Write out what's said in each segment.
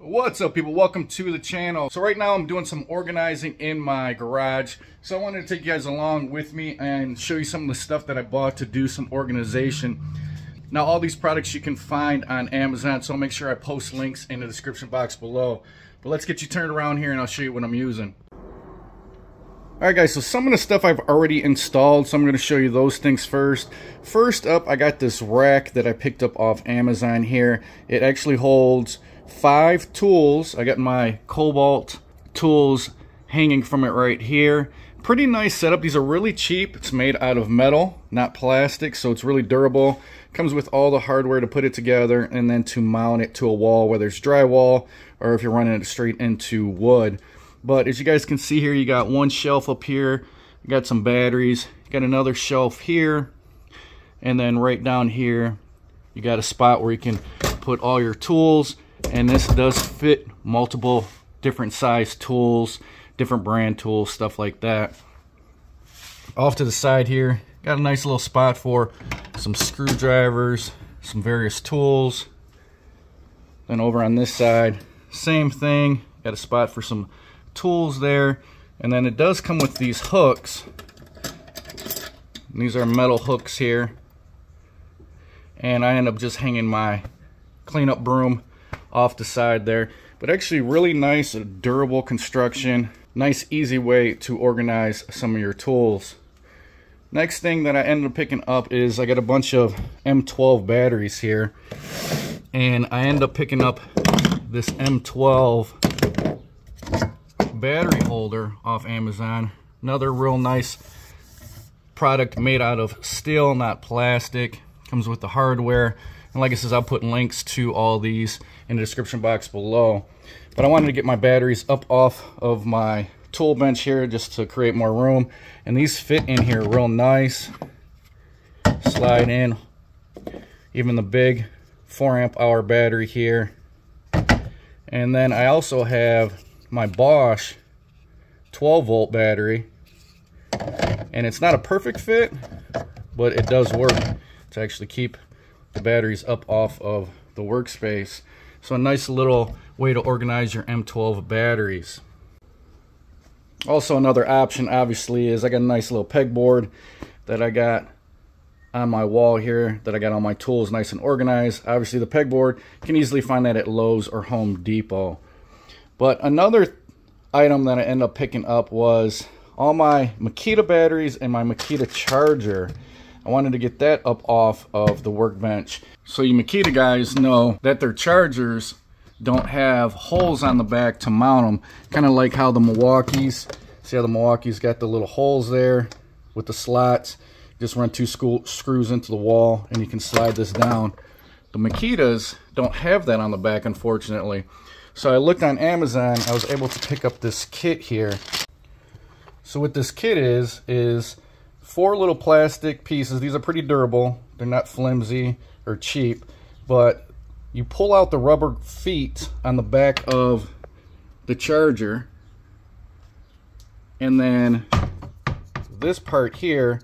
What's up, people? Welcome to the channel. So right now I'm doing some organizing in my garage. So I wanted to take you guys along with me and show you some of the stuff that I bought to do some organization. Now all these products you can find on Amazon, so I'll make sure I post links in the description box below. But let's get you turned around here and I'll show you what I'm using. Alright guys, so some of the stuff I've already installed, so I'm going to show you those things first. First up, I got this rack that I picked up off Amazon here. It actually holds 5 tools. I got my Cobalt tools hanging from it right here. Pretty nice setup. These are really cheap. It's made out of metal, not plastic, so it's really durable. Comes with all the hardware to put it together and then to mount it to a wall, whether it's drywall or if you're running it straight into wood. But as you guys can see here, you got one shelf up here, you got some batteries, you got another shelf here, and then right down here you got a spot where you can put all your tools. And this does fit multiple different size tools, different brand tools, stuff like that. Off to the side here, got a nice little spot for some screwdrivers, some various tools. Then over on this side, same thing, got a spot for some tools there. And then it does come with these hooks. And these are metal hooks here. And I end up just hanging my cleanup broom off the side there. But actually really nice, durable construction. Nice, easy way to organize some of your tools. Next thing that I ended up picking up is I got a bunch of M12 batteries here. And I end up picking up this M12 battery holder off Amazon. Another real nice product made out of steel, not plastic. Comes with the hardware. And like I said, I'll put links to all these in the description box below. But I wanted to get my batteries up off of my tool bench here just to create more room. And these fit in here real nice. Slide in. Even the big 4 amp hour battery here. And then I also have my Bosch 12 volt battery. And it's not a perfect fit, but it does work to actually keep the batteries up off of the workspace. So a nice little way to organize your M12 batteries. Also another option obviously is I got a nice little pegboard that I got on my wall here, that I got all my tools nice and organized. Obviously the pegboard, you can easily find that at Lowe's or Home Depot. But another item that I ended up picking up was all my Makita batteries and my Makita charger. I wanted to get that up off of the workbench. So you Makita guys know that their chargers don't have holes on the back to mount them. Kind of like how the Milwaukee's, see how the Milwaukee's got the little holes there with the slots. Just run 2 screws into the wall and you can slide this down. The Makitas don't have that on the back, unfortunately. So I looked on Amazon, I was able to pick up this kit here. So what this kit is 4 little plastic pieces. These are pretty durable. They're not flimsy or cheap, but you pull out the rubber feet on the back of the charger, and then this part here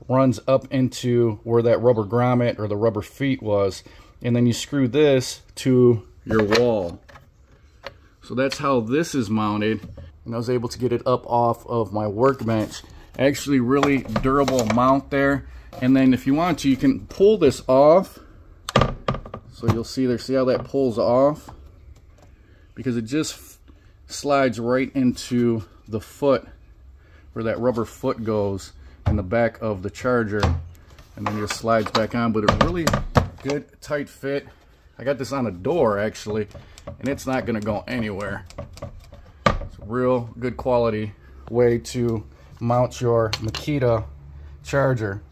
runs up into where that rubber grommet or the rubber feet was, and then you screw this to your wall. So that's how this is mounted, and I was able to get it up off of my workbench. Actually really durable mount there. And then if you want to, you can pull this off. So you'll see there, see how that pulls off? Because it just slides right into the foot where that rubber foot goes in the back of the charger, and then it just slides back on. But a really good tight fit. I got this on a door actually, and it's not going to go anywhere. It's a real good quality way to mount your Makita charger.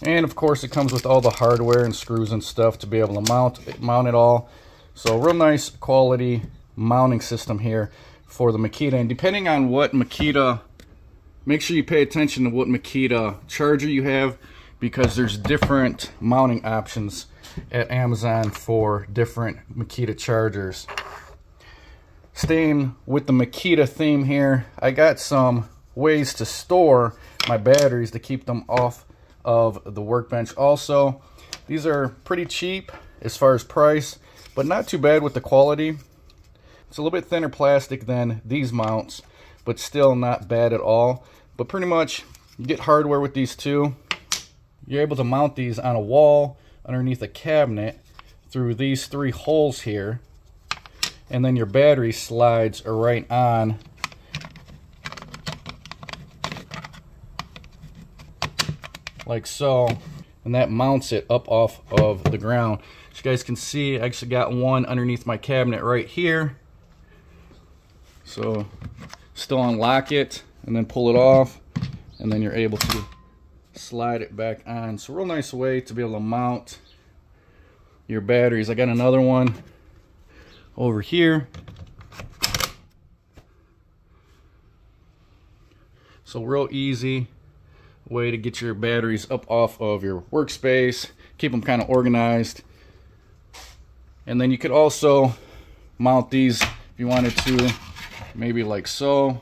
And of course it comes with all the hardware and screws and stuff to be able to mount it all. So real nice quality mounting system here for the Makita. And depending on what Makita, make sure you pay attention to what Makita charger you have, because there's different mounting options at Amazon for different Makita chargers. Staying with the Makita theme here, I got some ways to store my batteries to keep them off of the workbench also. These are pretty cheap as far as price. but not too bad with the quality. It's a little bit thinner plastic than these mounts, but still not bad at all. But pretty much you get hardware with these two. You're able to mount these on a wall underneath a cabinet through these 3 holes here, and then your battery slides right on like so, and that mounts it up off of the ground. As you guys can see, I actually got one underneath my cabinet right here. So still unlock it and then pull it off, and then you're able to slide it back on. So real nice way to be able to mount your batteries. I got another one over here. So real easy way to get your batteries up off of your workspace, keep them kind of organized. And then you could also mount these if you wanted to, maybe like so,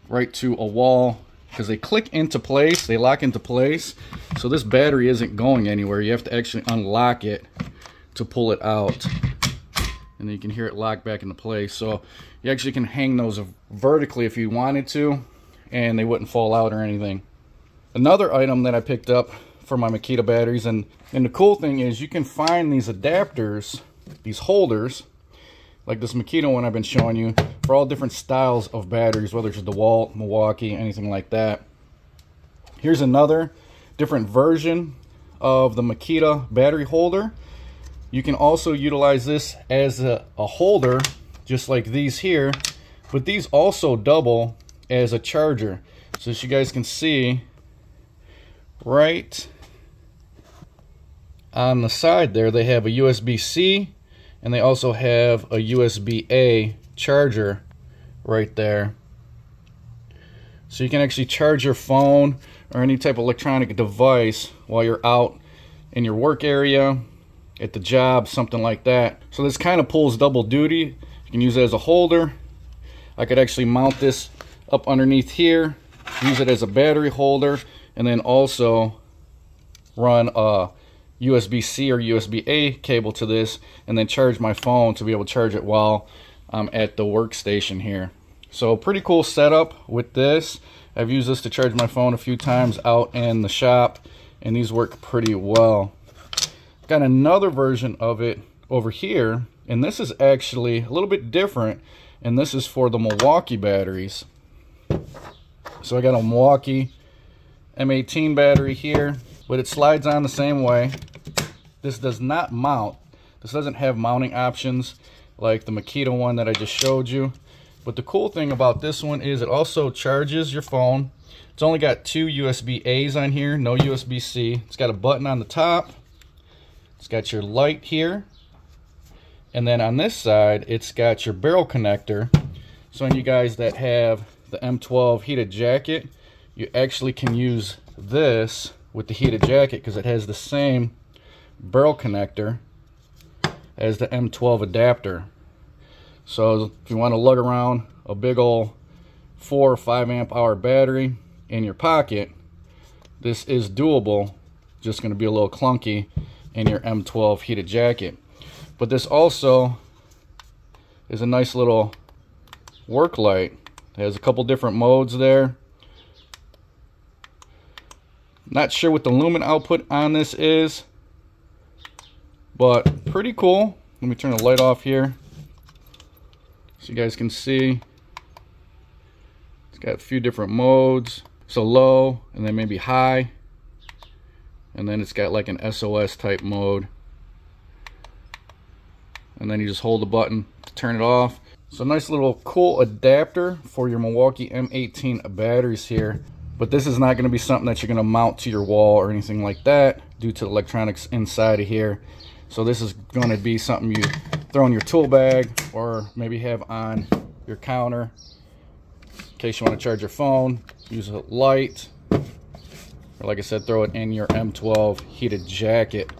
right to a wall, because they click into place, they lock into place. So this battery isn't going anywhere. You have to actually unlock it to pull it out, and then you can hear it lock back into place. So you actually can hang those vertically if you wanted to, and they wouldn't fall out or anything. Another item that I picked up for my Makita batteries, and the cool thing is you can find these adapters, these holders, like this Makita one I've been showing you, for all different styles of batteries, whether it's DeWalt, Milwaukee, anything like that. Here's another different version of the Makita battery holder. You can also utilize this as a holder, just like these here, but these also double as a charger. So as you guys can see, right on the side there, they have a USB-C, and they also have a USB-A charger right there. So you can actually charge your phone or any type of electronic device while you're out in your work area, at the job, something like that. So this kind of pulls double duty. You can use it as a holder. I could actually mount this up underneath here, use it as a battery holder, and then also run a USB-C or USB-A cable to this, and then charge my phone to be able to charge it while I'm at the workstation here. So pretty cool setup with this. I've used this to charge my phone a few times out in the shop, and these work pretty well. Got another version of it over here, and this is actually a little bit different, and this is for the Milwaukee batteries. So I got a Milwaukee M18 battery here, but it slides on the same way. This does not mount. This doesn't have mounting options like the Makita one that I just showed you. But the cool thing about this one is it also charges your phone. It's only got 2 USB-A's on here, no USB-C. It's got a button on the top. It's got your light here. And then on this side, it's got your barrel connector. So any of you guys that have the M12 heated jacket, you actually can use this with the heated jacket because it has the same barrel connector as the M12 adapter. So if you want to lug around a big old 4 or 5 amp hour battery in your pocket, this is doable. Just going to be a little clunky in your M12 heated jacket. But this also is a nice little work light. It has a couple different modes there. Not sure what the lumen output on this is, but pretty cool. Let me turn the light off here so you guys can see. It's got a few different modes. So low, and then maybe high, and then it's got like an SOS type mode, and then you just hold the button to turn it off. So nice little cool adapter for your Milwaukee M18 batteries here. But this is not going to be something that you're going to mount to your wall or anything like that due to the electronics inside of here. So this is going to be something you throw in your tool bag or maybe have on your counter in case you want to charge your phone, use a light, or like I said, throw it in your M12 heated jacket.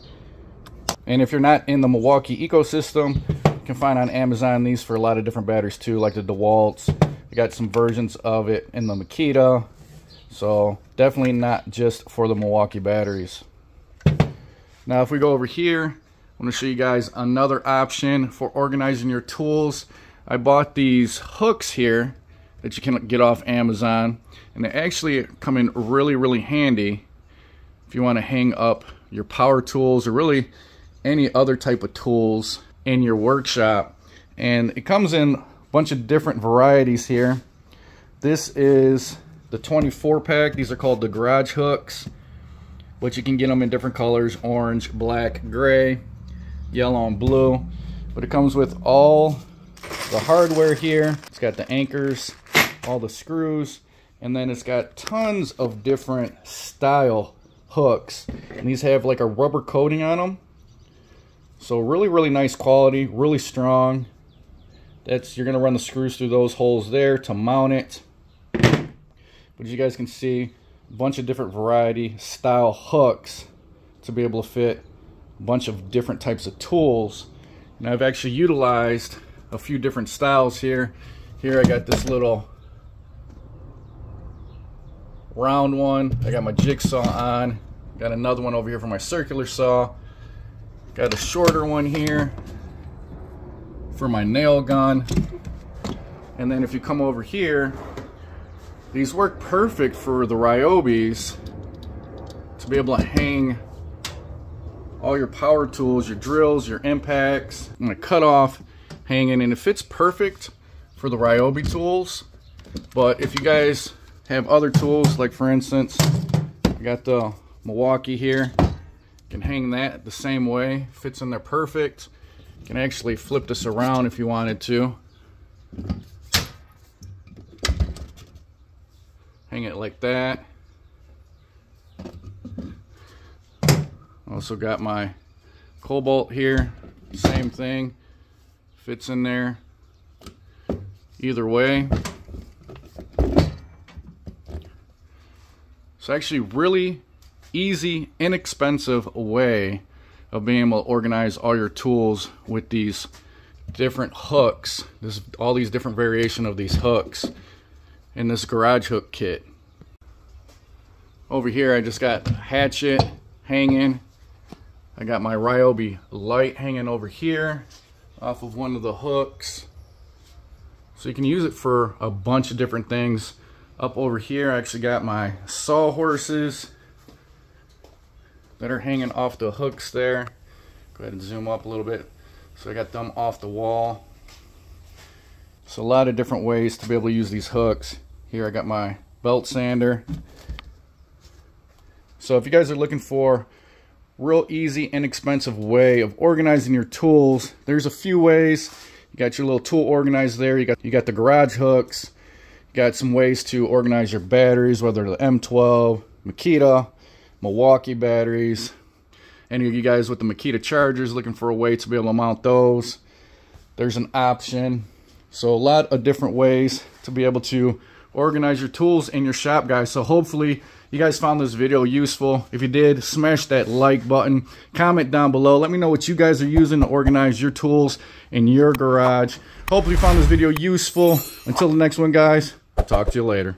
And if you're not in the Milwaukee ecosystem, you can find on Amazon these for a lot of different batteries too, like the DeWalt's. I got some versions of it in the Makita. So definitely not just for the Milwaukee batteries. Now if we go over here, I want to show you guys another option for organizing your tools. I bought these hooks here that you can get off Amazon, and they actually come in really handy if you want to hang up your power tools or really any other type of tools in your workshop. And it comes in a bunch of different varieties here. This is the 24 pack. These are called the garage hooks, but you can get them in different colors: orange, black, gray, yellow, and blue. But it comes with all the hardware here. It's got the anchors, all the screws, and then it's got tons of different style hooks. And these have like a rubber coating on them. So really nice quality, really strong. You're gonna run the screws through those holes there to mount it. But as you guys can see, a bunch of different variety style hooks to be able to fit a bunch of different types of tools. And I've actually utilized a few different styles here. Here I got this little round one. I got my jigsaw on. Got another one over here for my circular saw. Got a shorter one here for my nail gun. And then if you come over here, these work perfect for the Ryobis to be able to hang all your power tools, your drills, your impacts. I'm gonna cut off hanging, and it fits perfect for the Ryobi tools. But if you guys have other tools, like for instance, I got the Milwaukee here, you can hang that the same way, fits in there perfect. You can actually flip this around if you wanted to. Hang it like that. Also got my Cobalt here, same thing, fits in there either way. It's actually really easy, inexpensive way of being able to organize all your tools with these different hooks. All these different variation of these hooks in this garage hook kit. Over here I just got a hatchet hanging. I got my Ryobi light hanging over here off of one of the hooks. So you can use it for a bunch of different things. Up over here I actually got my sawhorses that are hanging off the hooks there. Go ahead and zoom up a little bit. So I got them off the wall. So a lot of different ways to be able to use these hooks. Here I got my belt sander. So if you guys are looking for real easy, inexpensive way of organizing your tools, there's a few ways. You got your little tool organizer there. You got the garage hooks. You got some ways to organize your batteries, whether the M12, Makita, Milwaukee batteries. Any of you guys with the Makita chargers looking for a way to be able to mount those, there's an option. So a lot of different ways to be able to organize your tools in your shop, guys. So hopefully you guys found this video useful. If you did, smash that like button, comment down below, let me know what you guys are using to organize your tools in your garage. Hopefully you found this video useful. Until the next one, guys, I'll talk to you later.